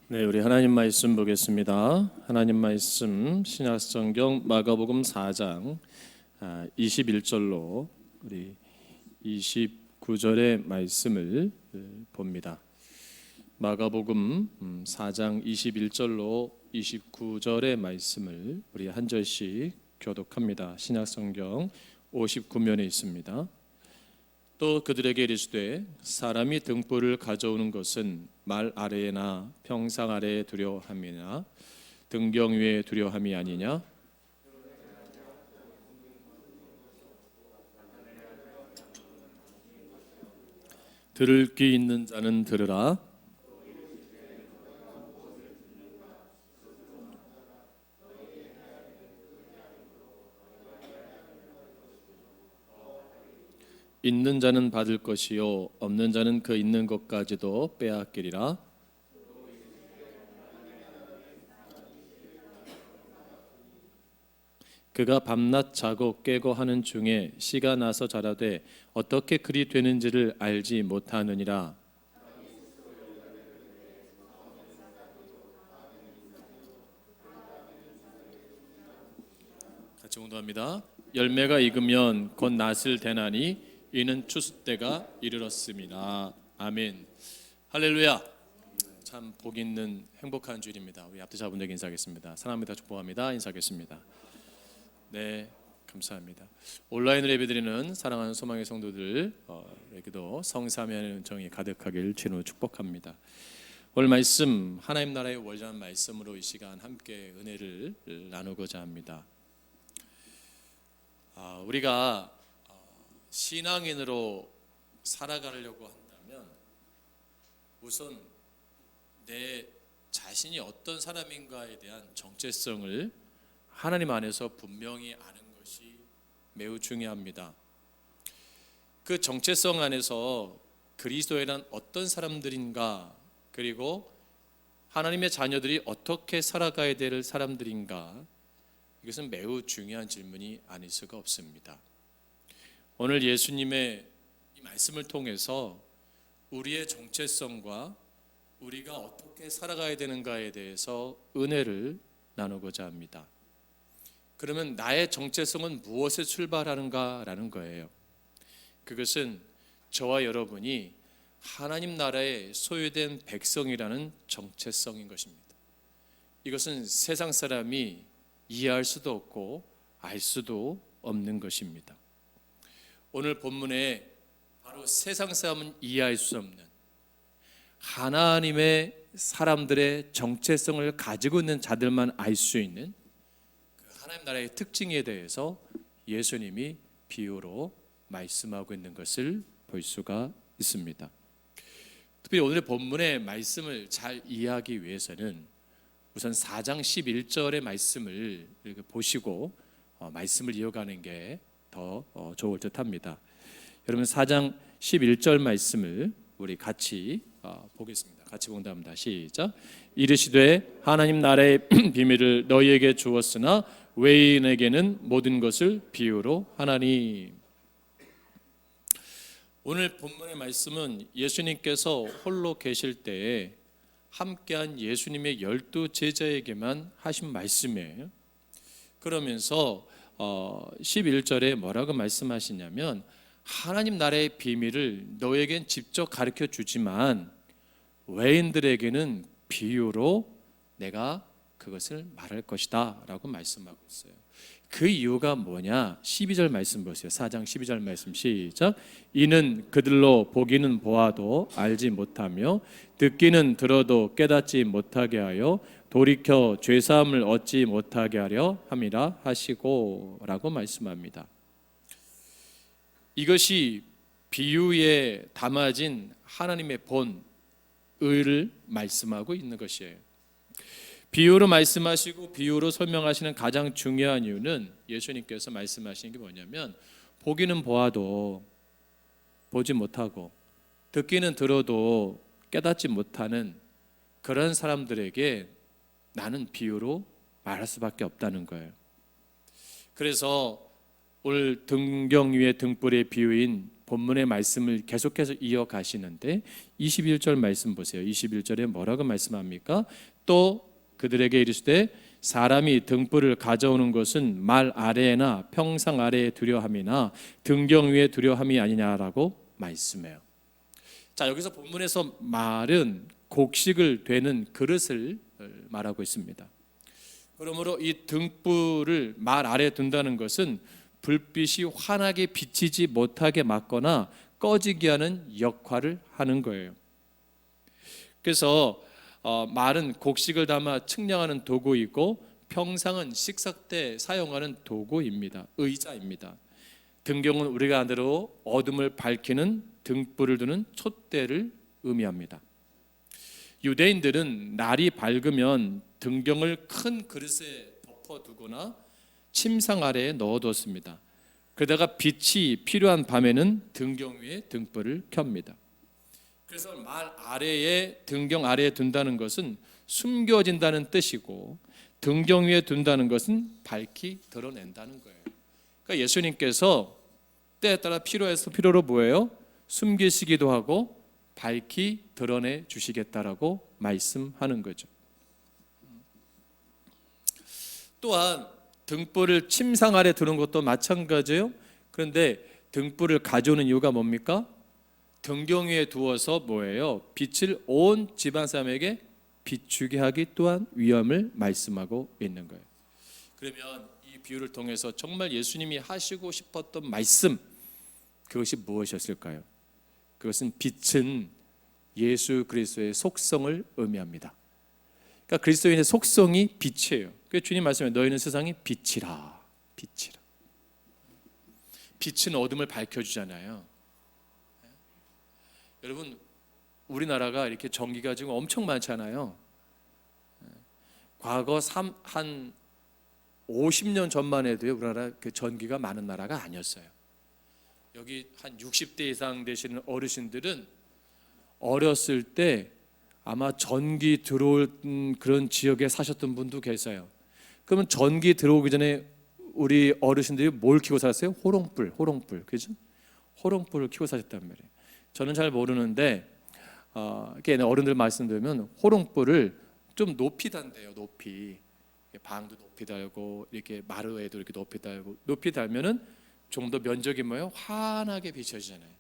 네, 우리 하나님 말씀 보겠습니다. 하나님 말씀 신약성경 마가복음 4장 21절로 우리 29절의 말씀을 봅니다. 마가복음 4장 21절로 29절의 말씀을 우리 한 절씩 교독합니다. 신약성경 59면에 있습니다. 또 그들에게 이르시되 사람이 등불을 가져오는 것은 말 아래나 평상 아래에 두려함이나 등경 위에 두려함이 아니냐. 들을 귀 있는 자는 들으라. 있는 자는 받을 것이요 없는 자는 그 있는 것까지도 빼앗기리라. 그가 밤낮 자고 깨고 하는 중에 씨가 나서 자라되 어떻게 그리 되는지를 알지 못하느니라. 같이 공독합니다. 열매가 익으면 곧 낫을 대나니 이는 추수 때가 이르렀습니다. 아멘. 할렐루야. 참 복 있는 행복한 주일입니다. 우리 앞뒤 자분들에게 인사하겠습니다. 사랑합니다. 축복합니다. 인사하겠습니다. 네, 감사합니다. 온라인으로 예배드리는 사랑하는 소망의 성도들에게도 성삼위의 은총이 가득하길 주로 축복합니다. 오늘 말씀 하나님 나라의 원리한 말씀으로 이 시간 함께 은혜를 나누고자 합니다. 우리가 신앙인으로 살아가려고 한다면 우선 내 자신이 어떤 사람인가에 대한 정체성을 하나님 안에서 분명히 아는 것이 매우 중요합니다. 그 정체성 안에서 그리스도인은 어떤 사람들인가, 그리고 하나님의 자녀들이 어떻게 살아가야 될 사람들인가, 이것은 매우 중요한 질문이 아닐 수가 없습니다. 오늘 예수님의 이 말씀을 통해서 우리의 정체성과 우리가 어떻게 살아가야 되는가에 대해서 은혜를 나누고자 합니다. 그러면 나의 정체성은 무엇에 출발하는가라는 거예요. 그것은 저와 여러분이 하나님 나라의 소유된 백성이라는 정체성인 것입니다. 이것은 세상 사람이 이해할 수도 없고 알 수도 없는 것입니다. 오늘 본문에 바로 세상 사람은 이해할 수 없는 하나님의 사람들의 정체성을 가지고 있는 자들만 알 수 있는 그 하나님 나라의 특징에 대해서 예수님이 비유로 말씀하고 있는 것을 볼 수가 있습니다. 특별히 오늘의 본문의 말씀을 잘 이해하기 위해서는 우선 4장 11절의 말씀을 보시고 말씀을 이어가는 게 더 좋을 듯합니다. 여러분 4장 11절 말씀을 우리 같이 보겠습니다. 같이 봉답합니다. 시작. 이르시되 하나님 나라의 비밀을 너희에게 주었으나 외인에게는 모든 것을 비유로 하나니. 오늘 본문의 말씀은 예수님께서 홀로 계실 때에 함께한 예수님의 12 제자에게만 하신 말씀이에요. 그러면서 11절에 뭐라고 말씀하시냐면 하나님 나라의 비밀을 너에겐 직접 가르쳐 주지만 외인들에게는 비유로 내가 그것을 말할 것이다 라고 말씀하고 있어요. 그 이유가 뭐냐? 12절 말씀 보세요. 4장 12절 말씀 시작. 이는 그들로 보기는 보아도 알지 못하며 듣기는 들어도 깨닫지 못하게 하여 돌이켜 죄사함을 얻지 못하게 하려 함이라 하시고 라고 말씀합니다. 이것이 비유에 담아진 하나님의 본의를 말씀하고 있는 것이에요. 비유로 말씀하시고 비유로 설명하시는 가장 중요한 이유는 예수님께서 말씀하시는 게 뭐냐면 보기는 보아도 보지 못하고 듣기는 들어도 깨닫지 못하는 그런 사람들에게 나는 비유로 말할 수밖에 없다는 거예요. 그래서 오늘 등경 위의 등불의 비유인 본문의 말씀을 계속해서 이어가시는데 21절 말씀 보세요. 21절에 뭐라고 말씀합니까? 또 그들에게 이르시되 사람이 등불을 가져오는 것은 말 아래나 평상 아래에 두려함이나 등경 위에 두려함이 아니냐라고 말씀해요. 자, 여기서 본문에서 말은 곡식을 되는 그릇을 말하고 있습니다. 그러므로 이 등불을 말 아래에 둔다는 것은 불빛이 환하게 비치지 못하게 막거나 꺼지게 하는 역할을 하는 거예요. 그래서 말은 곡식을 담아 측량하는 도구이고 평상은 식사 때 사용하는 도구입니다. 의자입니다. 등경은 우리가 아대로 어둠을 밝히는 등불을 두는 촛대를 의미합니다. 유대인들은 날이 밝으면 등경을 큰 그릇에 덮어두거나 침상 아래에 넣어뒀습니다. 그러다가 빛이 필요한 밤에는 등경 위에 등불을 켭니다. 그래서 말 아래에 등경 아래에 둔다는 것은 숨겨진다는 뜻이고 등경 위에 둔다는 것은 밝히 드러낸다는 거예요. 그러니까 예수님께서 때에 따라 필요해서 필요로 뭐예요? 숨기시기도 하고 밝히 드러내 주시겠다라고 말씀하는 거죠. 또한 등불을 침상 아래 두는 것도 마찬가지예요. 그런데 등불을 가져오는 이유가 뭡니까? 등경 위에 두어서 뭐예요? 빛을 온 집안 사람에게 비추게 하기 또한 위험을 말씀하고 있는 거예요. 그러면 이 비유를 통해서 정말 예수님이 하시고 싶었던 말씀, 그것이 무엇이었을까요? 그것은 빛은 예수 그리스도의 속성을 의미합니다. 그러니까 그리스도인의 속성이 빛이에요. 그래서 주님 말씀에 너희는 세상의 빛이라. 빛이라. 빛은 어둠을 밝혀주잖아요. 여러분, 우리나라가 이렇게 전기가 지금 엄청 많잖아요. 과거 한 50년 전만 해도요, 우리나라 그 전기가 많은 나라가 아니었어요. 여기 한 60대 이상 되시는 어르신들은 어렸을 때 아마 전기 들어올 그런 지역에 사셨던 분도 계세요. 그러면 전기 들어오기 전에 우리 어르신들이 뭘 켜고 살았어요? 호롱불, 그죠? 호롱불을 켜고 사셨단 말이에요. 저는 잘 모르는데 어른들 말씀드리면 호롱불을 좀 높이 단대요. 높이 방도 높이 달고 이렇게 마루에도 이렇게 높이 달고 높이 달면은 좀 더 면적이 뭐예요? 환하게 비춰지잖아요.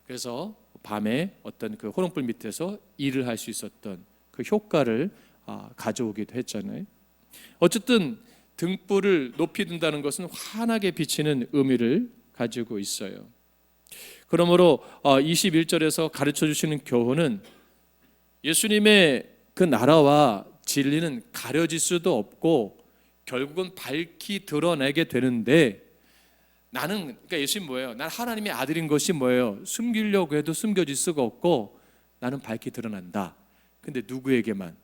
그래서 밤에 어떤 그 호롱불 밑에서 일을 할 수 있었던 그 효과를 가져오기도 했잖아요. 어쨌든 등불을 높이 둔다는 것은 환하게 비치는 의미를 가지고 있어요. 그러므로 21절에서 가르쳐 주시는 교훈은 예수님의 그 나라와 진리는 가려질 수도 없고 결국은 밝히 드러내게 되는데 나는, 그러니까 예수님 뭐예요? 난 하나님의 아들인 것이 뭐예요? 숨기려고 해도 숨겨질 수가 없고 나는 밝히 드러난다. 근데 누구에게만?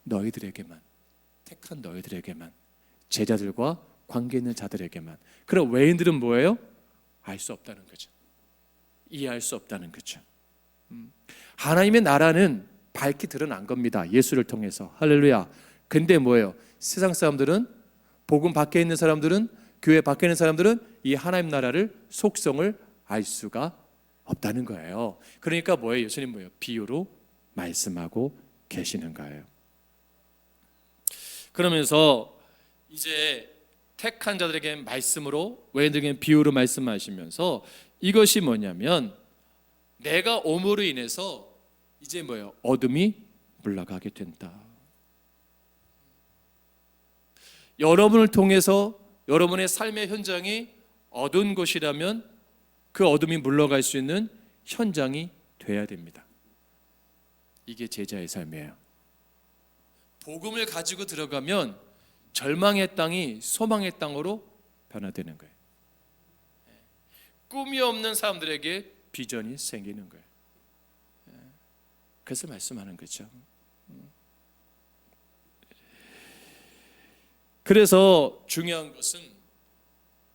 너희들에게만, 택한 너희들에게만, 제자들과 관계 있는 자들에게만. 그럼 외인들은 뭐예요? 알 수 없다는 거죠. 이해할 수 없다는 거죠. 하나님의 나라는 밝히 드러난 겁니다. 예수를 통해서. 할렐루야. 근데 뭐예요? 세상 사람들은, 복음 밖에 있는 사람들은, 교회 밖에 있는 사람들은 이 하나님 나라를, 속성을 알 수가 없다는 거예요. 그러니까 뭐예요? 예수님 뭐예요? 비유로 말씀하고 계시는 거예요. 그러면서 이제 택한 자들에게 말씀으로, 외인들에게 비유로 말씀하시면서 이것이 뭐냐면 내가 오므로 인해서 이제 뭐예요? 어둠이 물러가게 된다. 여러분을 통해서 여러분의 삶의 현장이 어두운 곳이라면 그 어둠이 물러갈 수 있는 현장이 돼야 됩니다. 이게 제자의 삶이에요. 복음을 가지고 들어가면 절망의 땅이 소망의 땅으로 변화되는 거예요. 꿈이 없는 사람들에게 비전이 생기는 거예요. 그래서 말씀하는 거죠. 그래서 중요한 것은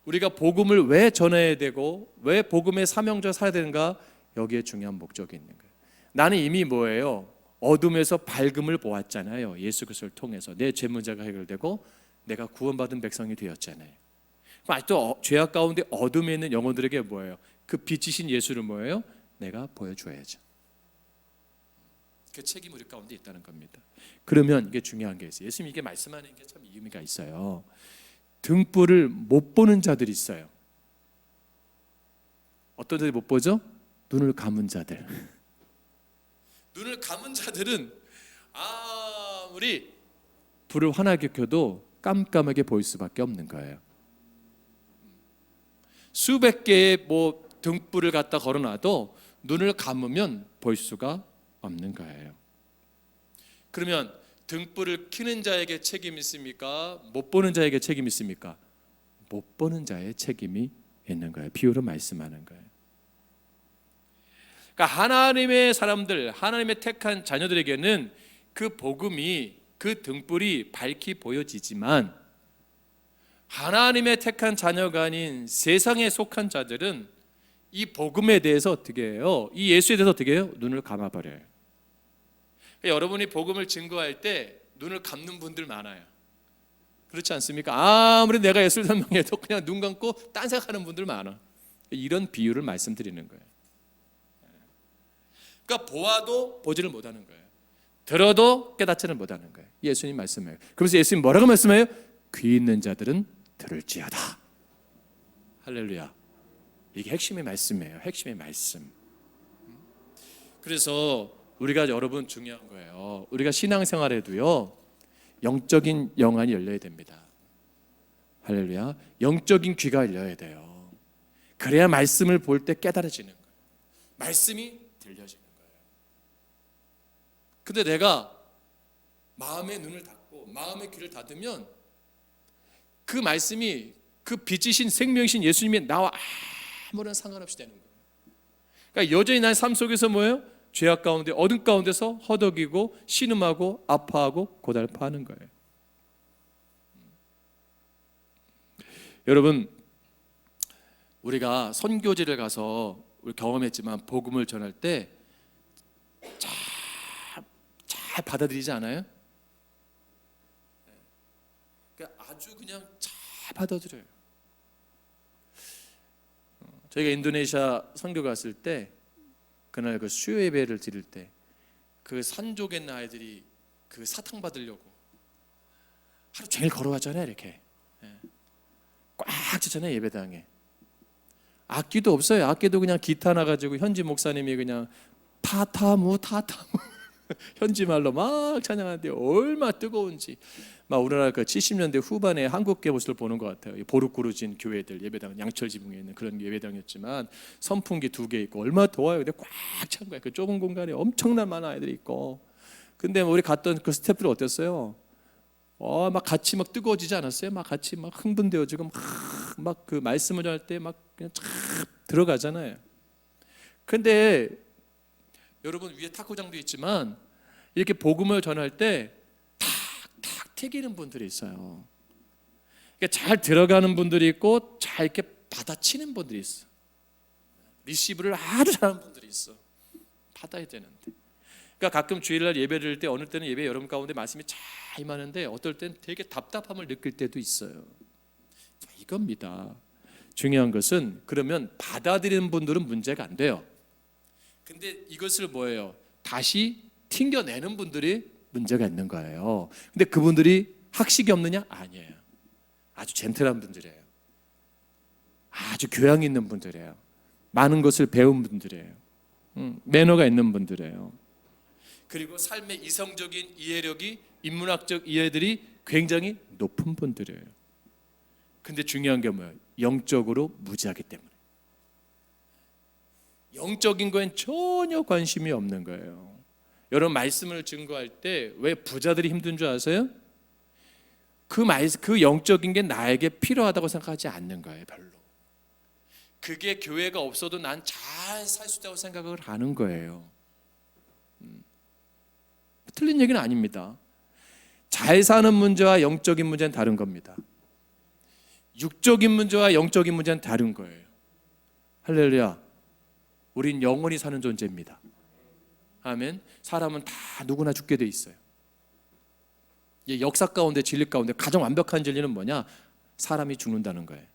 우리가 복음을 왜 전해야 되고 왜 복음의 사명자 살아야 되는가, 여기에 중요한 목적이 있는 거예요. 나는 이미 뭐예요? 어둠에서 밝음을 보았잖아요. 예수 그리스도를 통해서 내 죄 문제가 해결되고 내가 구원받은 백성이 되었잖아요. 그럼 아직도 죄악 가운데 어둠에 있는 영혼들에게 뭐예요? 그 빛이신 예수를 뭐예요? 내가 보여줘야죠. 그 책임이 우리 가운데 있다는 겁니다. 그러면 이게 중요한 게 있어요. 예수님이 이게 말씀하는 게 참 의미가 있어요. 등불을 못 보는 자들이 있어요. 어떤 자들이 못 보죠? 눈을 감은 자들. 눈을 감은 자들은 아무리 불을 환하게 켜도 깜깜하게 보일 수밖에 없는 거예요. 수백 개의 등불을 갖다 걸어놔도 눈을 감으면 볼 수가 없는 거예요. 그러면 등불을 켜는 자에게 책임이 있습니까? 못 보는 자에게 책임이 있습니까? 못 보는 자의 책임이 있는 거예요. 비유로 말씀하는 거예요. 그러니까 하나님의 사람들, 하나님의 택한 자녀들에게는 그 복음이, 그 등불이 밝히 보여지지만 하나님의 택한 자녀가 아닌 세상에 속한 자들은 이 복음에 대해서 어떻게 해요? 이 예수에 대해서 어떻게 해요? 눈을 감아버려요. 그러니까 여러분이 복음을 증거할 때 눈을 감는 분들 많아요. 그렇지 않습니까? 아무리 내가 예수를 설명해도 그냥 눈 감고 딴 생각하는 분들 많아. 이런 비유를 말씀드리는 거예요. 그러니까 보아도 보지를 못하는 거예요. 들어도 깨닫지를 못하는 거예요. 예수님 말씀해요. 그래서 예수님 뭐라고 말씀해요? 귀 있는 자들은 들을지어다. 할렐루야. 이게 핵심의 말씀이에요. 핵심의 말씀. 그래서 우리가 여러분 중요한 거예요. 우리가 신앙생활에도요, 영적인 영안이 열려야 됩니다. 할렐루야. 영적인 귀가 열려야 돼요. 그래야 말씀을 볼 때 깨달아지는 거예요. 말씀이 들려지는 거예요. 근데 내가 마음의 눈을 닫고 마음의 귀를 닫으면 그 말씀이, 그 빛이신 생명이신 예수님이 나와 아무런 상관없이 되는 거예요. 그러니까 여전히 나의 삶 속에서 뭐예요? 죄악 가운데, 어둠 가운데서 허덕이고 신음하고 아파하고 고달파하는 거예요. 여러분, 우리가 선교지를 가서 우리 경험했지만 복음을 전할 때 잘 받아들이지 않아요? 그러니까 아주 그냥 잘 받아들여요. 저희가 인도네시아 선교 갔을 때 그날 그 수요 예배를 드릴 때 그 산족에 있는 아이들이 그 사탕 받으려고 하루 종일 걸어왔잖아요. 이렇게 꽉 찼잖아요. 예배당에 악기도 없어요. 악기도 그냥 기타 나가지고 현지 목사님이 그냥 타타무 현지 말로 막 찬양하는데 얼마나 뜨거운지. 막 우리나라 그 70년대 후반에 한국계 모습을 보는 것 같아요. 보르꾸르진 교회들 예배당, 양철 지붕에 있는 그런 예배당이었지만 선풍기 2개 있고 얼마나 더워요. 근데 꽉 찬 거예요. 그 좁은 공간에 엄청난 많은 아이들이 있고. 근데 우리 갔던 그 스태프들 어땠어요? 막 같이 막 뜨거워지지 않았어요? 막 같이 막 흥분되어지고 막 그 말씀을 전할 때 막 그냥 쫙 들어가잖아요. 근데 여러분 위에 탁구장도 있지만 이렇게 복음을 전할 때 탁탁 튀기는 분들이 있어요. 그러니까 잘 들어가는 분들이 있고 잘 이렇게 받아치는 분들이 있어. 리시브를 아주 잘하는 분들이 있어. 받아야 되는데. 그러니까 가끔 주일날 예배 드릴 때 어느 때는 예배 여러분 가운데 말씀이 잘 임하는데 어떨 때는 되게 답답함을 느낄 때도 있어요. 자, 이겁니다. 중요한 것은 그러면 받아들이는 분들은 문제가 안 돼요. 근데 이것을 뭐예요? 다시 튕겨내는 분들이 문제가 있는 거예요. 근데 그분들이 학식이 없느냐? 아니에요. 아주 젠틀한 분들이에요. 아주 교양 있는 분들이에요. 많은 것을 배운 분들이에요. 매너가 있는 분들이에요. 그리고 삶의 이성적인 이해력이, 인문학적 이해들이 굉장히 높은 분들이에요. 근데 중요한 게 뭐예요? 영적으로 무지하기 때문에. 영적인 거엔 전혀 관심이 없는 거예요. 여러분 말씀을 증거할 때 왜 부자들이 힘든 줄 아세요? 그 영적인 게 나에게 필요하다고 생각하지 않는 거예요. 별로. 그게 교회가 없어도 난 잘 살 수 있다고 생각을 하는 거예요. 틀린 얘기는 아닙니다. 잘 사는 문제와 영적인 문제는 다른 겁니다. 육적인 문제와 영적인 문제는 다른 거예요. 할렐루야. 우린 영원히 사는 존재입니다. 아멘. 사람은 다 누구나 죽게 돼 있어요. 역사 가운데 진리 가운데 가장 완벽한 진리는 뭐냐? 사람이 죽는다는 거예요.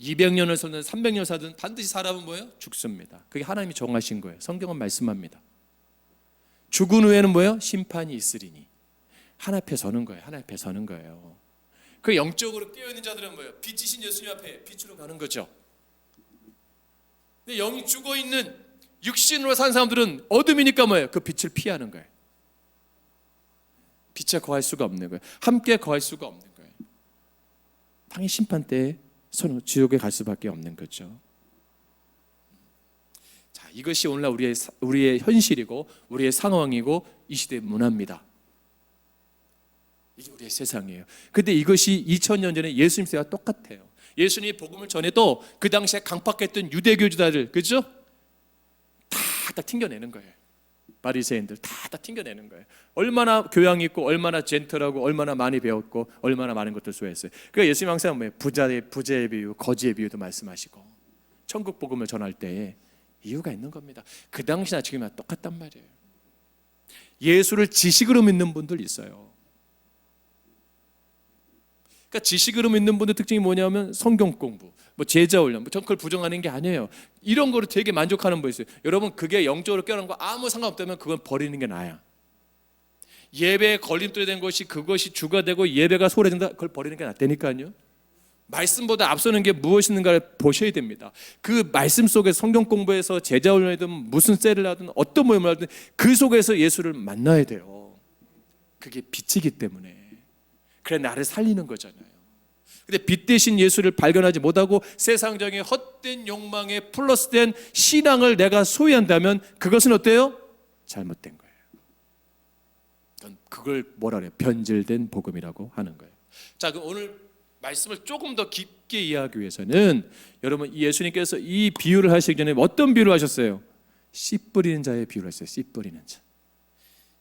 200년을 살든 300년을 살든 반드시 사람은 뭐예요? 죽습니다. 그게 하나님이 정하신 거예요. 성경은 말씀합니다. 죽은 후에는 뭐예요? 심판이 있으리니. 하나 앞에 서는 거예요. 하나 앞에 서는 거예요. 그 영적으로 깨어있는 자들은 뭐예요? 빛이신 예수님 앞에 빛으로 가는 거죠. 근데 영이 죽어있는 육신으로 산 사람들은 어둠이니까 뭐예요? 그 빛을 피하는 거예요. 빛에 거할 수가 없는 거예요. 함께 거할 수가 없는 거예요. 당연히 심판 때에 지옥에 갈 수밖에 없는 거죠. 자, 이것이 오늘날 우리의 현실이고 우리의 상황이고 이 시대의 문화입니다. 이게 우리의 세상이에요. 근데 이것이 2000년 전에 예수님 때와 똑같아요. 예수님이 복음을 전해도 그 당시에 강팍했던 유대교주자들, 그죠? 다 튕겨내는 거예요. 바리새인들 다 튕겨내는 거예요. 얼마나 교양 있고 얼마나 젠틀하고 얼마나 많이 배웠고 얼마나 많은 것들 소화했어요. 그러니까 예수님 항상 뭐예요? 부자의 비유, 거지의 비유도 말씀하시고 천국 복음을 전할 때에 이유가 있는 겁니다. 그 당시나 지금이나 똑같단 말이에요. 예수를 지식으로 믿는 분들 있어요. 그러니까 지식으로 믿는 분들 특징이 뭐냐면 성경 공부, 뭐 제자 훈련, 전 그걸 부정하는 게 아니에요. 이런 거로 되게 만족하는 분 있어요. 여러분 그게 영적으로 깨어난 거 아무 상관없다면 그건 버리는 게 나아요. 예배에 걸림돌이 된 것이 그것이 주가 되고 예배가 소홀해진다, 그걸 버리는 게 낫다니까요. 말씀보다 앞서는 게 무엇인가를 보셔야 됩니다. 그 말씀 속에서 성경 공부해서 제자 훈련이든 무슨 셀을 하든 어떤 모임을 하든 그 속에서 예수를 만나야 돼요. 그게 빛이기 때문에. 그래 나를 살리는 거잖아요. 근데 빛 대신 예수를 발견하지 못하고 세상적인 헛된 욕망에 플러스된 신앙을 내가 소유한다면 그것은 어때요? 잘못된 거예요. 그걸 뭐라 그래요? 변질된 복음이라고 하는 거예요. 자, 그럼 오늘 말씀을 조금 더 깊게 이해하기 위해서는 여러분 예수님께서 이 비유를 하시기 전에 어떤 비유를 하셨어요? 씨 뿌리는 자의 비유를 했어요. 씨 뿌리는 자.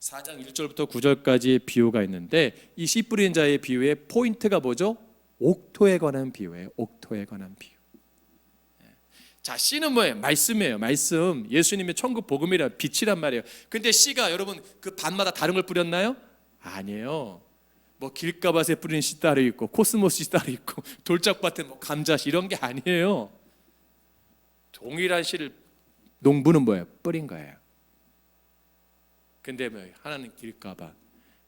4장 1절부터 9절까지의 비유가 있는데 이 씨 뿌리는 자의 비유의 포인트가 뭐죠? 옥토에 관한 비유예요. 옥토에 관한 비유. 자, 씨는 뭐예요? 말씀이에요. 말씀. 예수님의 천국 복음이라 빛이란 말이에요. 근데 씨가 여러분 그 밭마다 다른 걸 뿌렸나요? 아니에요. 뭐 길가밭에 뿌리는 씨 따로 있고 코스모스 씨 따로 있고 돌짝밭에 뭐 감자씨 이런 게 아니에요. 동일한 씨를 농부는 뭐예요? 뿌린 거예요. 근데 뭐 하나는 길가밭,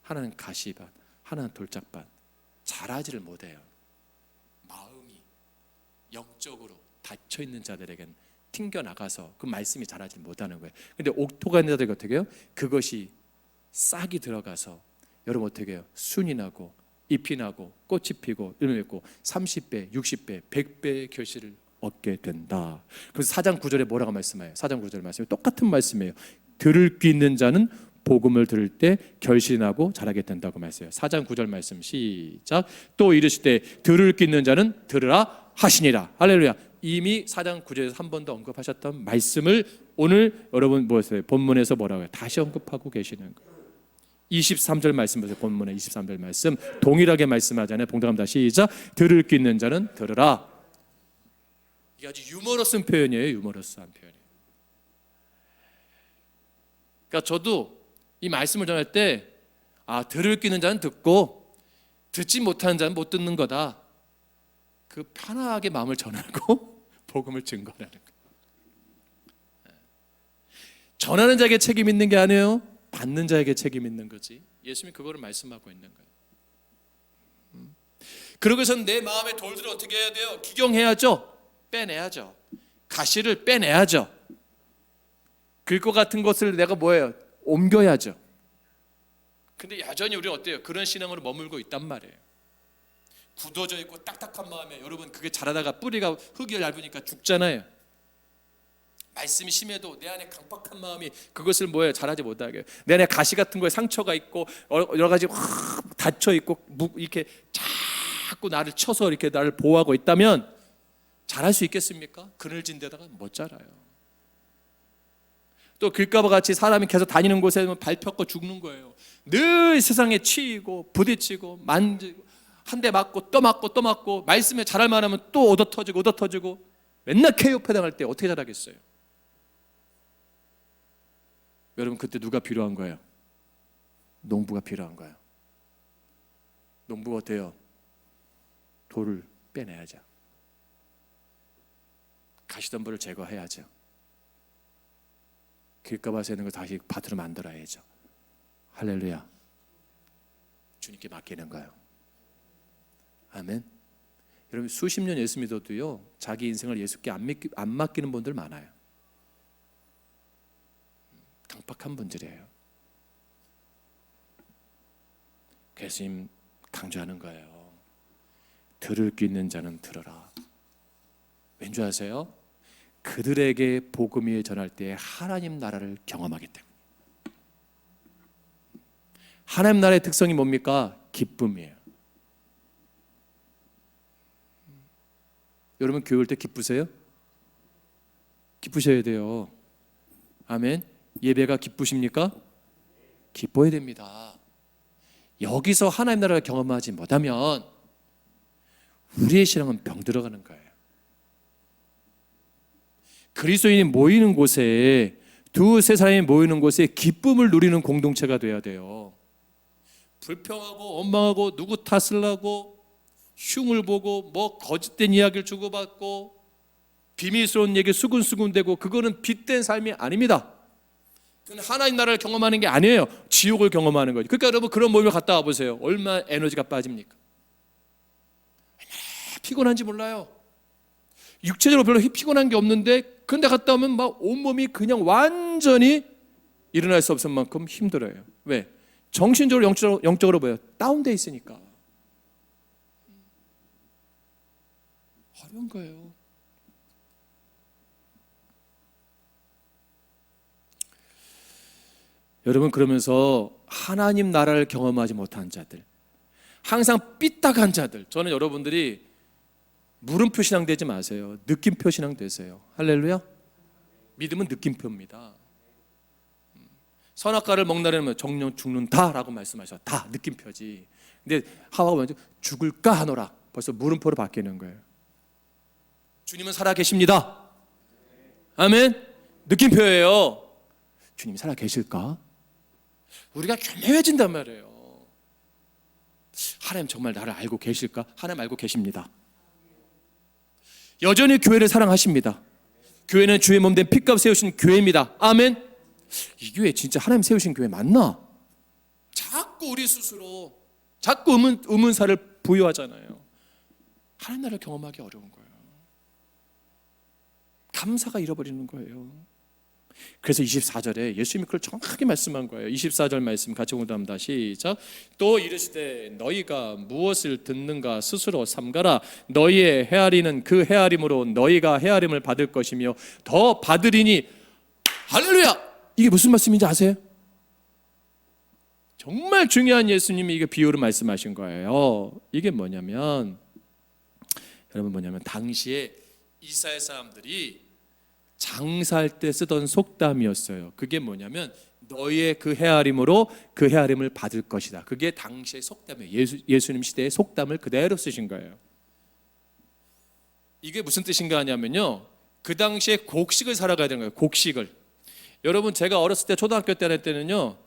하나는 가시밭, 하나는 돌짝밭. 자라지를 못해요. 마음이 영적으로 닫혀 있는 자들에겐 튕겨 나가서 그 말씀이 자라지 못하는 거예요. 근데 옥토가 있는 자들이 어떻게 해요? 그것이 싹이 들어가서 여러분 어떻게 해요? 순이 나고 잎이 나고 꽃이 피고 열매 맺고 30배, 60배, 100배의 결실을 얻게 된다. 그래서 4장 9절에 뭐라고 말씀해요? 4장 9절 말씀이 똑같은 말씀이에요. 들을 귀 있는 자는 복음을 들을 때 결실나고 자라게 된다고 말씀해요. 4장 9절 말씀 시작. 또 이르시되 들을 귀 있는 자는 들으라 하시니라. 할렐루야. 이미 4장 9절에서 한 번 더 언급하셨던 말씀을 오늘 여러분 뭐였어요? 본문에서 뭐라고 해요? 다시 언급하고 계시는 거예요. 23절 말씀 보세요. 본문의 23절 말씀 동일하게 말씀하잖아요. 봉독합니다. 시작. 들을 귀 있는 자는 들으라. 이게 아주 유머러스한 표현이에요. 유머러스한 표현이에요. 그러니까 저도 이 말씀을 전할 때 들을 귀 있는 자는 듣고 듣지 못하는 자는 못 듣는 거다. 그 편하게 마음을 전하고 복음을 증거하는 거예요. 전하는 자에게 책임 있는 게 아니에요. 받는 자에게 책임 있는 거지. 예수님이 그거를 말씀하고 있는 거예요. 그러기 위해서는 내 마음의 돌들을 어떻게 해야 돼요? 기경해야죠. 빼내야죠. 가시를 빼내야죠. 긁고 같은 것을 내가 뭐예요? 옮겨야죠. 근데 여전히 우리는 어때요? 그런 신앙으로 머물고 있단 말이에요. 굳어져 있고 딱딱한 마음에 여러분 그게 자라다가 뿌리가 흙이 얇으니까 죽잖아요. 말씀이 심해도 내 안에 강박한 마음이 그것을 뭐예요? 자라지 못하게. 내 안에 가시 같은 거에 상처가 있고 여러 가지 닫혀 있고 이렇게 자꾸 나를 쳐서 이렇게 나를 보호하고 있다면 자랄 수 있겠습니까? 그늘진 데다가 못 자라요. 또 길가와 같이 사람이 계속 다니는 곳에 발 펴고 죽는 거예요. 늘 세상에 치이고 부딪히고 만지고 한 대 맞고 또 맞고 또 맞고 말씀에 자랄 만하면 또 얻어터지고 맨날 KO 당할 때 어떻게 자라겠어요? 여러분 그때 누가 필요한 거예요? 농부가 필요한 거예요. 농부가 어때요? 돌을 빼내야죠. 가시덤불을 제거해야죠. 길가밭에 있는 걸 다시 밭으로 만들어야죠. 할렐루야. 주님께 맡기는 거예요. 아멘. 여러분 수십 년 예수 믿어도요 자기 인생을 예수께 안 맡기는 분들 많아요. 강팍한 분들이에요. 그래서 지금 강조하는 거예요. 들을 귀 있는 자는 들어라. 왠지 아세요? 그들에게 복음이 전할 때 하나님 나라를 경험하기 때문에. 하나님 나라의 특성이 뭡니까? 기쁨이에요. 여러분 교회 올 때 기쁘세요? 기쁘셔야 돼요. 아멘. 예배가 기쁘십니까? 기뻐야 됩니다. 여기서 하나님 나라를 경험하지 못하면 우리의 신앙은 병들어가는 거예요. 그리스도인이 모이는 곳에 두세 사람이 모이는 곳에 기쁨을 누리는 공동체가 돼야 돼요. 불평하고 원망하고 누구 탓을 하고 흉을 보고 뭐 거짓된 이야기를 주고받고 비밀스러운 얘기 수군수군대고 그거는 빛된 삶이 아닙니다. 그건 하나님 나라를 경험하는 게 아니에요. 지옥을 경험하는 거죠. 그러니까 여러분 그런 모임에 갔다 와보세요. 얼마나 에너지가 빠집니까? 얼마나 피곤한지 몰라요. 육체적으로 별로 피곤한 게 없는데 근데 갔다 오면 막 온몸이 그냥 완전히 일어날 수 없을 만큼 힘들어요. 왜? 정신적으로 영적으로 뭐예요? 다운돼 있으니까. 어려운 거예요. 여러분 그러면서 하나님 나라를 경험하지 못한 자들, 항상 삐딱한 자들, 저는 여러분들이 물음표 신앙 되지 마세요. 느낌표 신앙 되세요. 할렐루야. 믿음은 느낌표입니다. 선악과를 먹나라면 정령 죽는다라고 말씀하셔. 다 느낌표지. 근데 하와가 먼저 죽을까 하노라. 벌써 물음표로 바뀌는 거예요. 주님은 살아 계십니다. 아멘. 느낌표예요. 주님이 살아 계실까? 우리가 교묘해진단 말이에요. 하나님 정말 나를 알고 계실까? 하나님 알고 계십니다. 여전히 교회를 사랑하십니다. 교회는 주의 몸된 피값 세우신 교회입니다. 아멘. 이 교회 진짜 하나님 세우신 교회 맞나? 자꾸 우리 스스로 자꾸 의문사를 부여하잖아요. 하나님 나라를 경험하기 어려운 거예요. 감사가 잃어버리는 거예요. 그래서 24절에 예수님이 그걸 정확하게 말씀한 거예요. 24절 말씀 같이 공부합니다. 시작. 또 이르시되 너희가 무엇을 듣는가 스스로 삼가라. 너희의 헤아리는 그 헤아림으로 너희가 헤아림을 받을 것이며 더 받으리니. 할렐루야. 이게 무슨 말씀인지 아세요? 정말 중요한 예수님이 이게 비유로 말씀하신 거예요. 이게 뭐냐면 여러분 뭐냐면 당시에 이스라엘 사람들이 장사할 때 쓰던 속담이었어요. 그게 뭐냐면 너희의 그 헤아림으로 그 헤아림을 받을 것이다. 그게 당시의 속담이에요. 예수님 시대의 속담을 그대로 쓰신 거예요. 이게 무슨 뜻인가 하냐면요, 그 당시에 곡식을 살아가야 되는 거예요. 곡식을. 여러분 제가 어렸을 때 초등학교 때 할 때는요,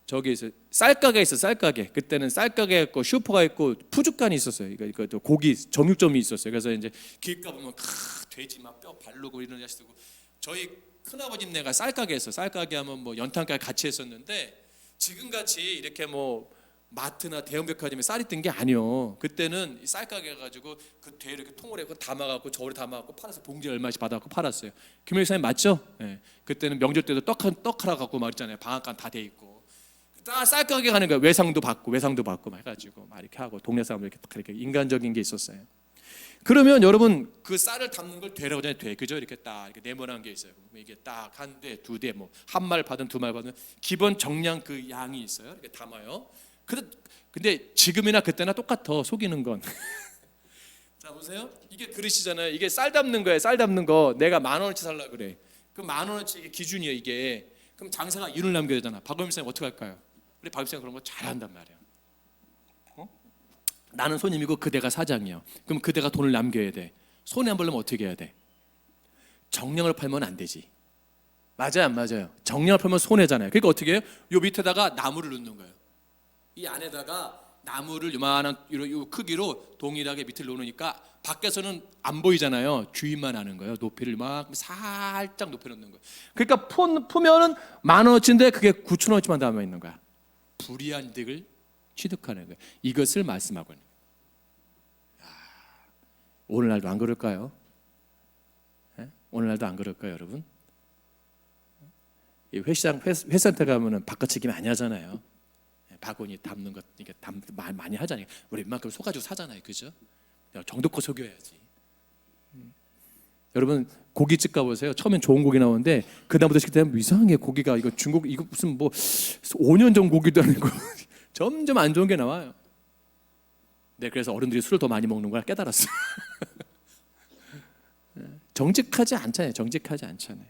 저기 쌀가게 있어. 쌀가게. 그때는 쌀가게 있고 슈퍼가 있고 푸주간이 있었어요. 이거 고기 정육점이 있었어요. 그래서 이제 길가 보면 돼지 막 뼈 바르고 이런 자식들고, 저희 큰아버님네가 쌀가게에서 쌀가게 하면 뭐 연탄가게 같이 했었는데 지금 같이 이렇게 뭐 마트나 대형백화점에 쌀이 뜬 게 아니요. 그때는 쌀가게 가지고 그 뒤에 이렇게 통을 해고 담아갖고 저울에 담아갖고 팔아서 봉지 얼마씩 받아갖고 팔았어요. 김일사님 맞죠? 네. 그때는 명절 때도 떡 하나 갖고 막 있잖아요. 방앗간 다 돼 있고. 다 쌀가게 가는 거야. 외상도 받고 막 해가지고 막 이렇게 하고 동네 사람들 이렇게 인간적인 게 있었어요. 그러면 여러분 그 쌀을 담는 걸 되라고 하잖아요. 돼. 그죠? 이렇게 딱 이렇게 네모난 게 있어요. 이게 딱 한 대, 두 대, 뭐 한 말 받은 두 말 받은 기본 정량 그 양이 있어요. 이렇게 담아요. 근데 지금이나 그때나 똑같아. 속이는 건. 자 보세요. 이게 그릇이잖아요. 이게 쌀 담는 거예요. 쌀 담는 거. 내가 10,000원어치 살라 그래. 그 10,000원어치 이게 기준이에요. 이게. 그럼 장사가 일을 남겨야 되잖아. 박원미 선생님 어떻게 할까요? 우리 박원미 선생님 그런 거 잘한단 말이야. 나는 손님이고 그대가 사장이야. 그럼 그대가 돈을 남겨야 돼. 손해 안 보려면 어떻게 해야 돼? 정량을 팔면 안 되지. 맞아요, 안 맞아요? 정량을 팔면 손해잖아요. 그러니까 어떻게 해요? 요 밑에다가 나무를 넣는 거예요. 이 안에다가 나무를 요만한 요 크기로 동일하게 밑을 놓으니까 밖에서는 안 보이잖아요. 주인만 아는 거예요. 높이를 막 살짝 높여놓는 거예요. 그러니까 푸면은 10,000원어치인데 그게 9,000원어치만 담아 있는 거야. 불이한 득을 취득하는 거예요. 이것을 말씀하고 있는 거예요. 오늘날도 안 그럴까요? 네? 오늘날도 안 그럴까요, 여러분? 회사한테 가면은 바꿔치기 많이 하잖아요. 바구니 담는 것 이게 많이 하잖아요. 우리 웬만큼 속아주고 사잖아요, 그죠? 정도껏 속여야지. 여러분 고깃집 가보세요. 처음엔 좋은 고기 나오는데 그 다음부터 시킬 때는 이상하게 고기가 이거 중국 이거 무슨 뭐 5년 전 고기도 아니고 점점 안 좋은 게 나와요. 네, 그래서 어른들이 술을 더 많이 먹는 걸 깨달았어요. 정직하지 않잖아요. 정직하지 않잖아요.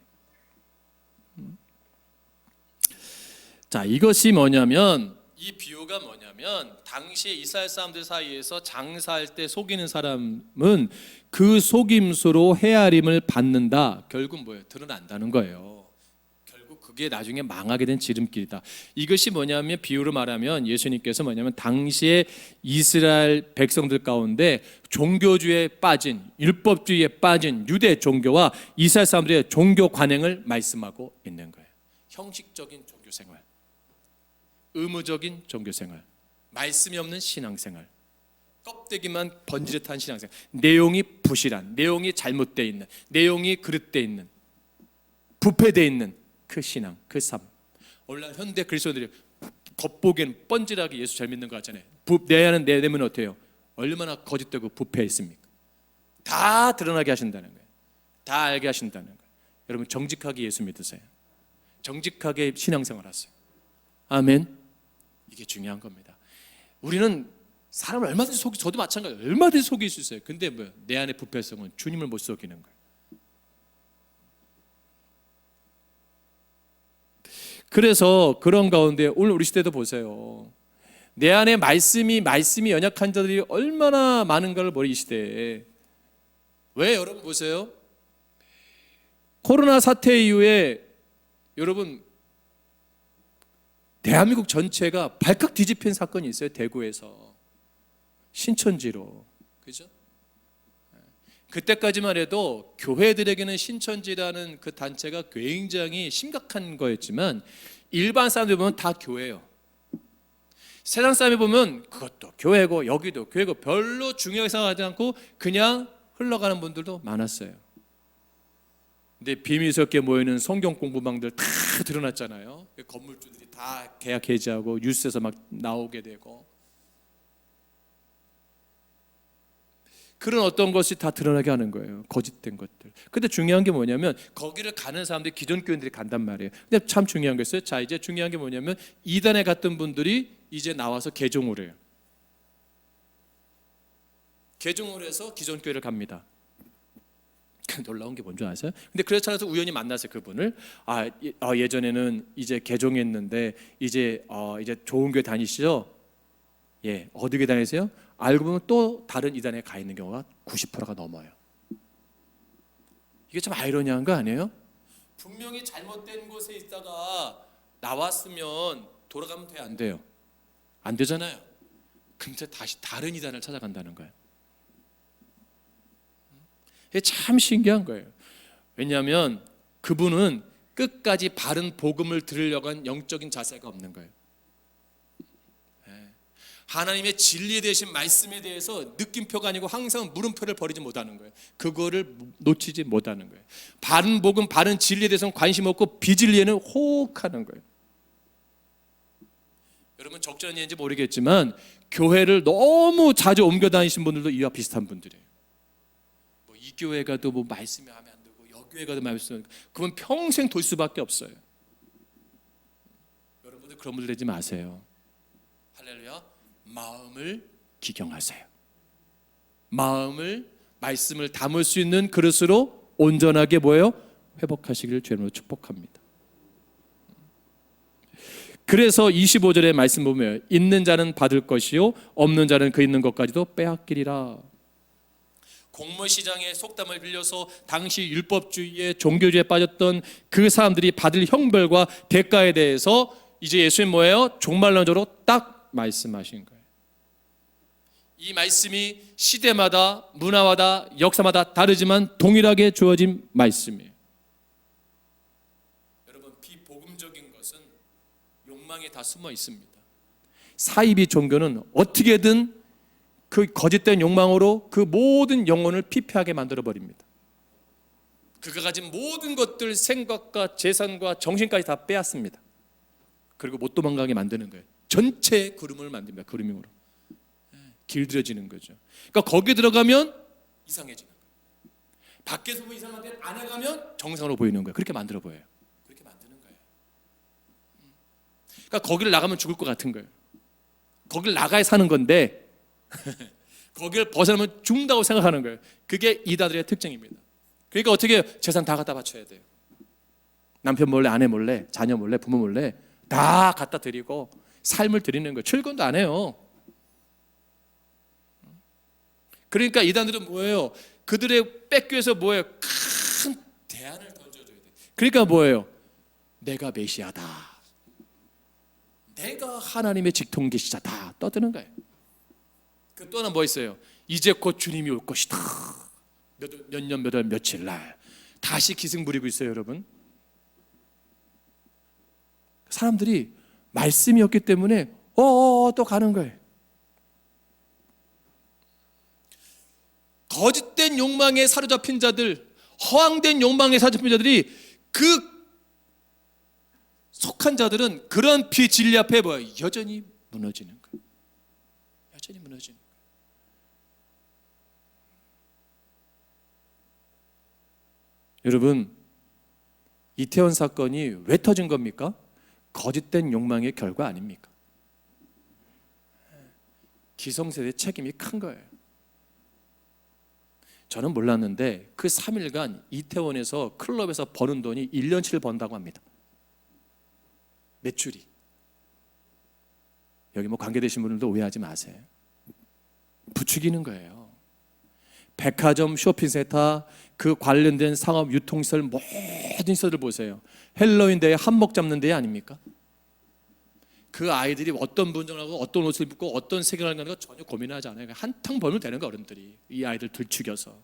자, 이것이 뭐냐면 이 비유가 뭐냐면 당시에 이스라엘 사람들 사이에서 장사할 때 속이는 사람은 그 속임수로 헤아림을 받는다. 결국 뭐예요? 드러난다는 거예요. 결국 그게 나중에 망하게 된 지름길이다. 이것이 뭐냐면 비유로 말하면 예수님께서 뭐냐면 당시에 이스라엘 백성들 가운데 종교주의에 빠진 율법주의에 빠진 유대 종교와 이스라엘 사람들의 종교 관행을 말씀하고 있는 거예요. 형식적인 종교 생활, 의무적인 종교생활, 말씀이 없는 신앙생활, 껍데기만 번지르트한 신앙생활, 내용이 부실한, 내용이 잘못되어 있는, 내용이 그릇되어 있는, 부패되어 있는 그 신앙, 그 삶. 오늘날 현대 그리스도인들이 겉보기엔 뻔질하게 예수 잘 믿는 것 같잖아요. 내 안은 내 내면은 어때요? 얼마나 거짓되고 부패했습니까? 다 드러나게 하신다는 거예요. 다 알게 하신다는 거예요. 여러분 정직하게 예수 믿으세요. 정직하게 신앙생활 하세요. 아멘. 이게 중요한 겁니다. 우리는 사람을 얼마든지 저도 마찬가지예요. 얼마든지 속일 수 있어요. 근데 뭐 내 안의 부패성은 주님을 못 속이는 거예요. 그래서 그런 가운데 오늘 우리 시대도 보세요. 내 안에 말씀이 연약한 자들이 얼마나 많은가를 모르 이 시대에. 왜 여러분 보세요. 코로나 사태 이후에 여러분 대한민국 전체가 발칵 뒤집힌 사건이 있어요. 대구에서 신천지로, 그죠? 그때까지만 해도 교회들에게는 신천지라는 그 단체가 굉장히 심각한 거였지만 일반 사람들 보면 다 교회예요. 세상 사람이 보면 그것도 교회고 여기도 교회고 별로 중요하게 생각하지 않고 그냥 흘러가는 분들도 많았어요. 근데 비밀스럽게 모이는 성경 공부방들 다 드러났잖아요. 건물주들이 다 계약 해지하고 뉴스에서 막 나오게 되고 그런 어떤 것이 다 드러나게 하는 거예요. 거짓된 것들. 근데 중요한 게 뭐냐면 거기를 가는 사람들이 기존 교인들이 간단 말이에요. 근데 참 중요한 게 있어요. 자, 이제 중요한 게 뭐냐면 이단에 갔던 분들이 이제 나와서 개종을 해요. 개종을 해서 기존 교회를 갑니다. 놀라운 게 뭔지 아세요? 근데 그래서 찾아서 우연히 만났어요. 그분을. 예전에는 이제 개종했는데 이제 좋은 교회 다니시죠? 예, 어디 교회 다니세요? 알고 보면 또 다른 이단에 가 있는 경우가 90%가 넘어요. 이게 참 아이러니한 거 아니에요? 분명히 잘못된 곳에 있다가 나왔으면 돌아가면 돼요, 안 돼요? 안 되잖아요. 근데 다시 다른 이단을 찾아간다는 거예요. 이게 참 신기한 거예요. 왜냐하면 그분은 끝까지 바른 복음을 들으려고 한 영적인 자세가 없는 거예요. 하나님의 진리에 대신 말씀에 대해서 느낌표가 아니고 항상 물음표를 버리지 못하는 거예요. 그거를 놓치지 못하는 거예요. 바른 복음, 바른 진리에 대해서는 관심 없고 비진리에는 호흡하는 거예요. 여러분 적절한 예인지 모르겠지만 교회를 너무 자주 옮겨 다니신 분들도 이와 비슷한 분들이에요. 뭐 이 교회 가도 뭐 말씀이 하면 안 되고 여 교회 가도 말씀, 그건 평생 돌 수밖에 없어요. 여러분들 그런 분들 되지 마세요. 할렐루야. 마음을 기경하세요. 마음을 말씀을 담을 수 있는 그릇으로 온전하게 뭐예요? 회복하시기를 주님으로 축복합니다. 그래서 25절의 말씀 보면 있는 자는 받을 것이요 없는 자는 그 있는 것까지도 빼앗기리라. 공무시장의 속담을 빌려서 당시 율법주의의 종교주의에 빠졌던 그 사람들이 받을 형벌과 대가에 대해서 이제 예수님 뭐예요? 종말론적으로 딱 말씀하신 거예요. 이 말씀이 시대마다 문화마다 역사마다 다르지만 동일하게 주어진 말씀이에요. 여러분, 비복음적인 것은 욕망에 다 숨어 있습니다. 사이비 종교는 어떻게든 그 거짓된 욕망으로 그 모든 영혼을 피폐하게 만들어 버립니다. 그가 가진 모든 것들, 생각과 재산과 정신까지 다 빼앗습니다. 그리고 못 도망가게 만드는 거예요. 전체 구름을 만듭니다. 구름으로 길들여지는 거죠. 그러니까 거기 들어가면 이상해지는 거예요. 밖에서 보면 이상한데 안에 가면 정상으로 보이는 거예요. 그렇게 만들어 보여요. 그렇게 만드는 거예요. 그러니까 거기를 나가면 죽을 것 같은 거예요. 거길 나가야 사는 건데 거기를 벗어나면 죽는다고 생각하는 거예요. 그게 이단들의 특징입니다. 그러니까 어떻게 해요? 재산 다 갖다 바쳐야 돼요. 남편 몰래, 아내 몰래, 자녀 몰래, 부모 몰래 다 갖다 드리고 삶을 드리는 거예요. 출근도 안 해요. 그러니까 이단들은 뭐예요? 그들의 뺏기에서 뭐예요? 큰 대안을 던져줘야 돼. 그러니까 뭐예요? 내가 메시아다, 내가 하나님의 직통계시자다 떠드는 거예요. 그 또 하나 뭐 있어요? 이제 곧 주님이 올 것이다. 몇 년, 몇 월, 며칠 날 다시 기승 부리고 있어요, 여러분. 사람들이 말씀이 없기 때문에 또 가는 거예요. 거짓된 욕망에 사로잡힌 자들, 허황된 욕망에 사로잡힌 자들이 그 속한 자들은 그런 비진리 앞에 뭐야? 여전히 무너지는 거예요. 여전히 무너지는 거예요. 여러분, 이태원 사건이 왜 터진 겁니까? 거짓된 욕망의 결과 아닙니까? 기성세대의 책임이 큰 거예요. 저는 몰랐는데 그 3일간 이태원에서 클럽에서 버는 돈이 1년치를 번다고 합니다. 매출이. 여기 뭐 관계되신 분들도 오해하지 마세요. 부추기는 거예요. 백화점, 쇼핑센터, 그 관련된 상업 유통시설 모든 시설을 보세요. 헬로윈 대회 한몫 잡는 데 아닙니까? 그 아이들이 어떤 분장을 하고 어떤 옷을 입고 어떤 색을 하는 거 전혀 고민하지 않아요. 한탕 벌면 되는 거, 어른들이. 이 아이들 들추겨서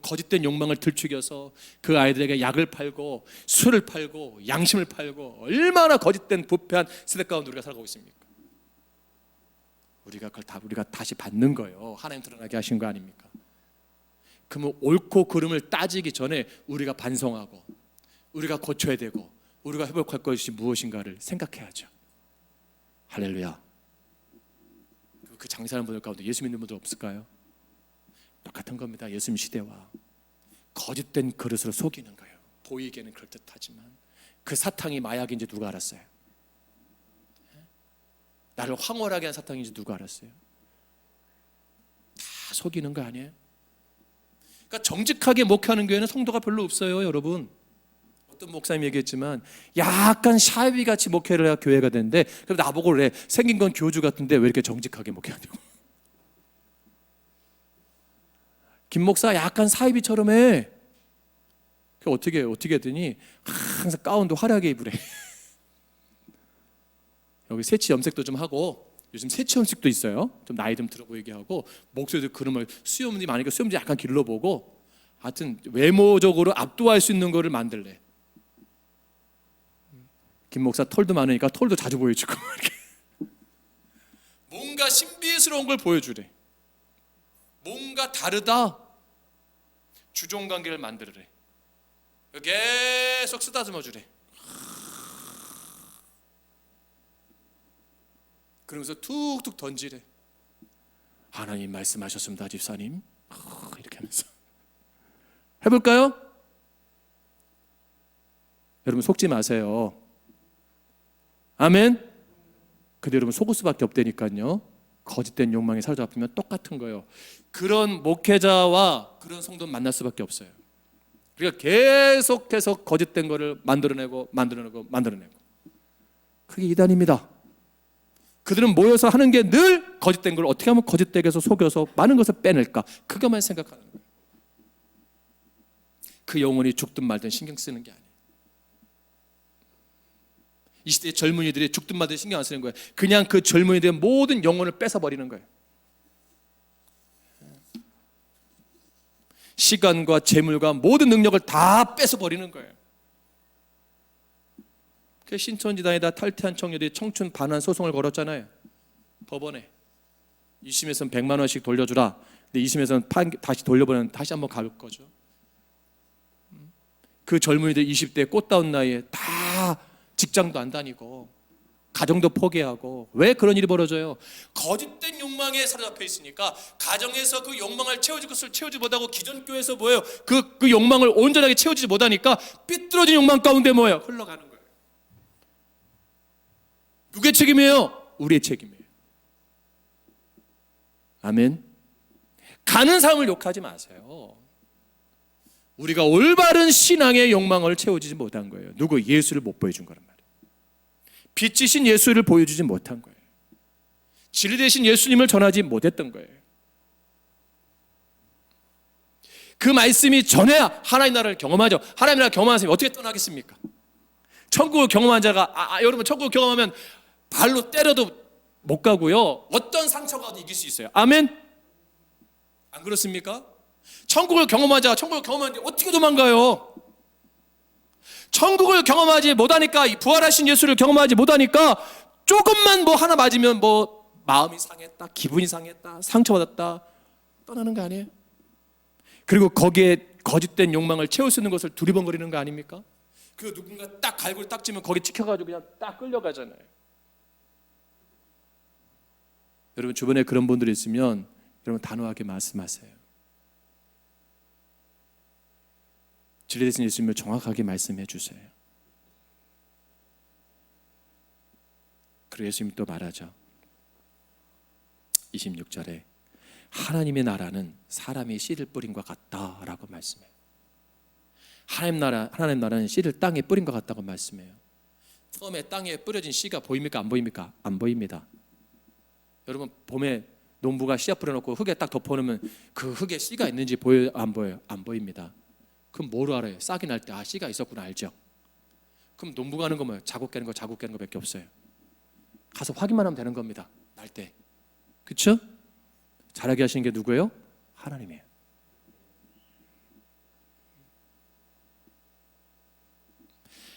거짓된 욕망을 들추겨서 그 아이들에게 약을 팔고 술을 팔고 양심을 팔고 얼마나 거짓된 부패한 세대 가운데 우리가 살아가고 있습니까? 우리가 다시 받는 거예요. 하나님 드러나게 하신 거 아닙니까? 그러면 옳고 그름을 따지기 전에 우리가 반성하고 우리가 고쳐야 되고 우리가 회복할 것이 무엇인가를 생각해야죠. 할렐루야. 그 장사하는 분들 가운데 예수 믿는 분들 없을까요? 똑같은 겁니다. 예수님 시대와 거짓된 그릇으로 속이는 거예요. 보이기에는 그럴듯하지만 그 사탕이 마약인지 누가 알았어요? 나를 황홀하게 한 사탕인지 누가 알았어요? 다 속이는 거 아니에요? 그러니까 정직하게 목회하는 교회는 성도가 별로 없어요, 여러분. 어떤 목사님이 얘기했지만 약간 샤이비같이 목회를 해야 교회가 되는데, 그럼 나보고 그래, 생긴 건 교주 같은데 왜 이렇게 정직하게 목회하냐고. 김 목사 약간 사이비처럼 해. 어떻게 했더니 항상 가운도 화려하게 입으래. 여기 새치 염색도 좀 하고, 요즘 새치 염색도 있어요. 좀 나이 좀 들어 보이게 하고, 목소리도 그러면 수염이 많으니까 수염도 약간 길러보고, 하여튼 외모적으로 압도할 수 있는 거를 만들래. 김 목사 털도 많으니까 털도 자주 보여주고 이렇게. 뭔가 신비스러운 걸 보여주래. 뭔가 다르다. 주종관계를 만들으래. 계속 쓰다듬어 주래. 그러면서 툭툭 던지래. 하나님 말씀하셨습니다, 집사님. 이렇게 하면서. 해볼까요? 여러분 속지 마세요. 아멘. 근데 여러분 속을 수밖에 없다니까요. 거짓된 욕망에 사로잡히면 똑같은 거예요. 그런 목회자와 그런 성도는 만날 수밖에 없어요. 그러니까 계속해서 거짓된 거를 만들어내고 그게 이단입니다. 그들은 모여서 하는 게 늘 거짓된 걸 어떻게 하면 거짓되게 해서 속여서 많은 것을 빼낼까, 그것만 생각하는 거예요. 그 영혼이 죽든 말든 신경 쓰는 게 아니에요. 이 시대의 젊은이들이 죽든 말든 신경 안 쓰는 거예요. 그냥 그 젊은이들의 모든 영혼을 뺏어버리는 거예요. 시간과 재물과 모든 능력을 다 뺏어버리는 거예요. 그 신천지단에다 탈퇴한 청년들이 청춘 반환 소송을 걸었잖아요. 법원에 2심에서는 100만 원씩 돌려주라. 근데 2심에서는 다시 돌려보내면 다시 한번 갈 거죠. 그 젊은이들 20대 꽃다운 나이에 다 직장도 안 다니고 가정도 포기하고. 왜 그런 일이 벌어져요? 거짓된 욕망에 사로잡혀 있으니까 가정에서 그 욕망을 채워줄 것을 채우지 못하고, 기존 교회에서 뭐예요? 그 욕망을 온전하게 채워주지 못하니까 삐뚤어진 욕망 가운데 뭐예요? 흘러가는 거예요. 누구의 책임이에요? 우리의 책임이에요. 아멘. 가는 삶을 욕하지 마세요. 우리가 올바른 신앙의 욕망을 채워주지 못한 거예요. 누구? 예수를 못 보여준 거란 말이에요. 빛이신 예수를 보여주지 못한 거예요. 진리 되신 예수님을 전하지 못했던 거예요. 그 말씀이 전해야 하나님 나라를 경험하죠. 하나님 나라를 경험하는 사람이 어떻게 떠나겠습니까? 천국을 경험한 자가 여러분, 천국을 경험하면 발로 때려도 못 가고요, 어떤 상처가 와도 이길 수 있어요. 아멘? 안 그렇습니까? 천국을 경험하자. 천국을 경험하는데 어떻게 도망가요? 천국을 경험하지 못하니까, 부활하신 예수를 경험하지 못하니까 조금만 뭐 하나 맞으면 뭐 마음이 상했다, 기분이 상했다, 상처받았다, 떠나는 거 아니에요? 그리고 거기에 거짓된 욕망을 채울 수 있는 것을 두리번거리는 거 아닙니까? 그 누군가 딱 갈고리 딱 찌면 거기 찍혀가지고 그냥 딱 끌려가잖아요. 여러분, 주변에 그런 분들이 있으면 여러분 단호하게 말씀하세요. 진리 되신 예수님을 정확하게 말씀해 주세요. 그리고 예수님이 또 말하죠. 26절에 하나님의 나라는 사람이 씨를 뿌린 것 같다라고 말씀해요. 하나님 나라는 씨를 땅에 뿌린 것 같다고 말씀해요. 처음에 땅에 뿌려진 씨가 보입니까? 안 보입니까? 안 보입니다. 여러분, 봄에 농부가 씨앗 뿌려놓고 흙에 딱 덮어놓으면 그 흙에 씨가 있는지 보여요? 안 보여요? 안 보입니다. 그럼 뭐로 알아요? 싹이 날 때 씨가 있었구나 알죠? 그럼 농부가 하는 거 뭐예요? 자국 깨는 거밖에 없어요. 가서 확인만 하면 되는 겁니다. 날 때. 그렇죠? 자라게 하시는 게 누구예요? 하나님이에요.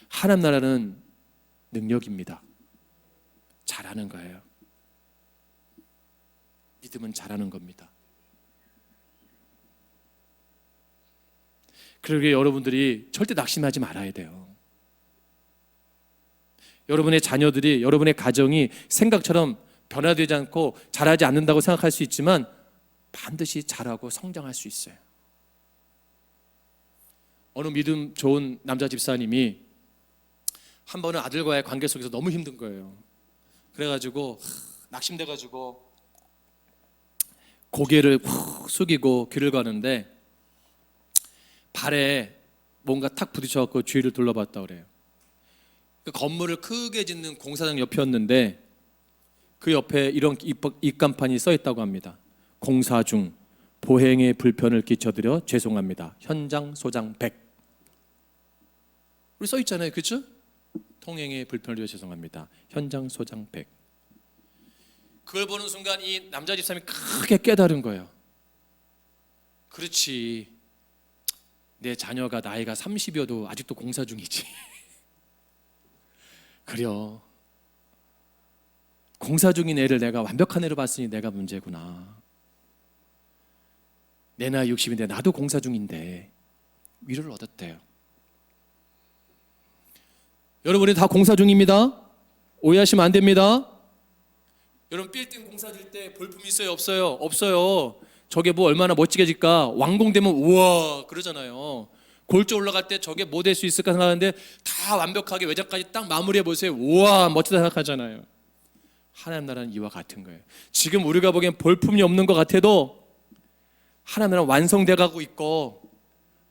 하나님 나라는 능력입니다. 잘하는 거예요. 믿음은 잘하는 겁니다. 그러기에 여러분들이 절대 낙심하지 말아야 돼요. 여러분의 자녀들이, 여러분의 가정이 생각처럼 변화되지 않고 자라지 않는다고 생각할 수 있지만 반드시 자라고 성장할 수 있어요. 어느 믿음 좋은 남자 집사님이 한 번은 아들과의 관계 속에서 너무 힘든 거예요. 그래가지고 낙심돼가지고 고개를 푹 숙이고 길을 가는데 발에 뭔가 탁 부딪혀갖고 주위를 둘러봤다 그래요. 그 건물을 크게 짓는 공사장 옆이었는데 그 옆에 이런 입간판이 써 있다고 합니다. 공사 중 보행에 불편을 끼쳐드려 죄송합니다. 현장 소장 100. 우리 써 있잖아요, 그렇죠? 통행에 불편을 드려 죄송합니다. 현장 소장 100. 그걸 보는 순간 이 남자 집사님이 크게 깨달은 거예요. 그렇지, 내 자녀가 나이가 30이어도 아직도 공사 중이지. 그래요. 공사 중인 애를 내가 완벽한 애로 봤으니 내가 문제구나. 내 나이 60인데 나도 공사 중인데 위로를 얻었대요. 여러분이 다 공사 중입니다. 오해하시면 안 됩니다. 여러분, 빌딩 공사 질 때 볼품 있어요? 없어요? 없어요. 저게 뭐 얼마나 멋지게 질까? 완공되면 우와 그러잖아요. 골조 올라갈 때 저게 뭐 될 수 있을까 생각하는데 다 완벽하게 외장까지 딱 마무리해 보세요. 우와 멋지다 생각하잖아요. 하나님 나라는 이와 같은 거예요. 지금 우리가 보기엔 볼품이 없는 것 같아도 하나님 나라는 완성돼 가고 있고,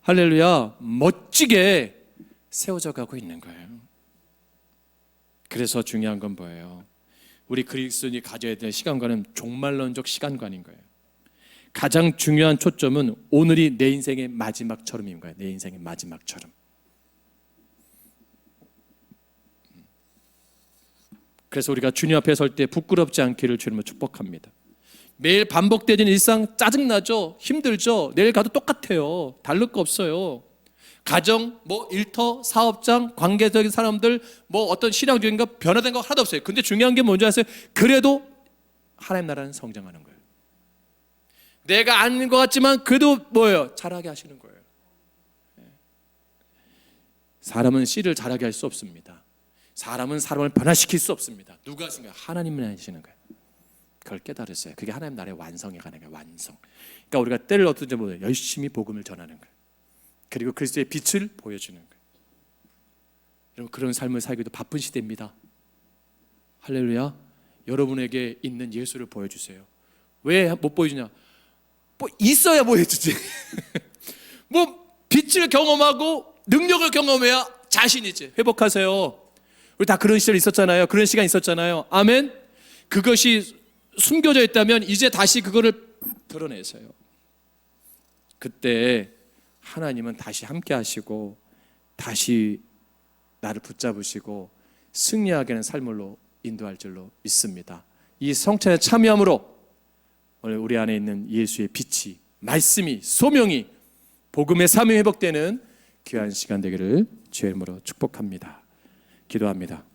할렐루야, 멋지게 세워져 가고 있는 거예요. 그래서 중요한 건 뭐예요? 우리 그리스도인이 가져야 될 시간관은 종말론적 시간관인 거예요. 가장 중요한 초점은 오늘이 내 인생의 마지막처럼인 거예요. 내 인생의 마지막처럼. 그래서 우리가 주님 앞에 설 때 부끄럽지 않기를 주님을 축복합니다. 매일 반복되는 일상 짜증나죠? 힘들죠? 내일 가도 똑같아요. 다를 거 없어요. 가정, 일터, 사업장, 관계적인 사람들, 어떤 신앙적인 거 변화된 거 하나도 없어요. 근데 중요한 게 뭔지 아세요? 그래도 하나님 나라는 성장하는 거예요. 내가 아닌 것 같지만 그래도 뭐예요? 자라게 하시는 거예요. 사람은 씨를 자라게 할 수 없습니다. 사람은 사람을 변화시킬 수 없습니다. 누가 하신 거예요? 하나님이 하시는 거예요. 그걸 깨달으세요. 그게 하나님 나라의 완성에 관한 거예요. 완성. 그러니까 우리가 때를 어떻게 보면 열심히 복음을 전하는 거예요. 그리고 그리스도의 빛을 보여주는 거예요. 여러분, 그런 삶을 살기도 바쁜 시대입니다. 할렐루야. 여러분에게 있는 예수를 보여주세요. 왜 못 보여주냐? 있어야 보여주지. 빛을 경험하고 능력을 경험해야 자신이지. 회복하세요. 우리 다 그런 시절 있었잖아요. 그런 시간 있었잖아요. 아멘. 그것이 숨겨져 있다면 이제 다시 그거를 드러내세요. 그때 하나님은 다시 함께 하시고 다시 나를 붙잡으시고 승리하게 하는 삶으로 인도할 줄로 믿습니다. 이 성찬에 참여함으로 오늘 우리 안에 있는 예수의 빛이, 말씀이, 소명이, 복음의 삶이 회복되는 귀한 시간 되기를 주의 이름으로 축복합니다. 기도합니다.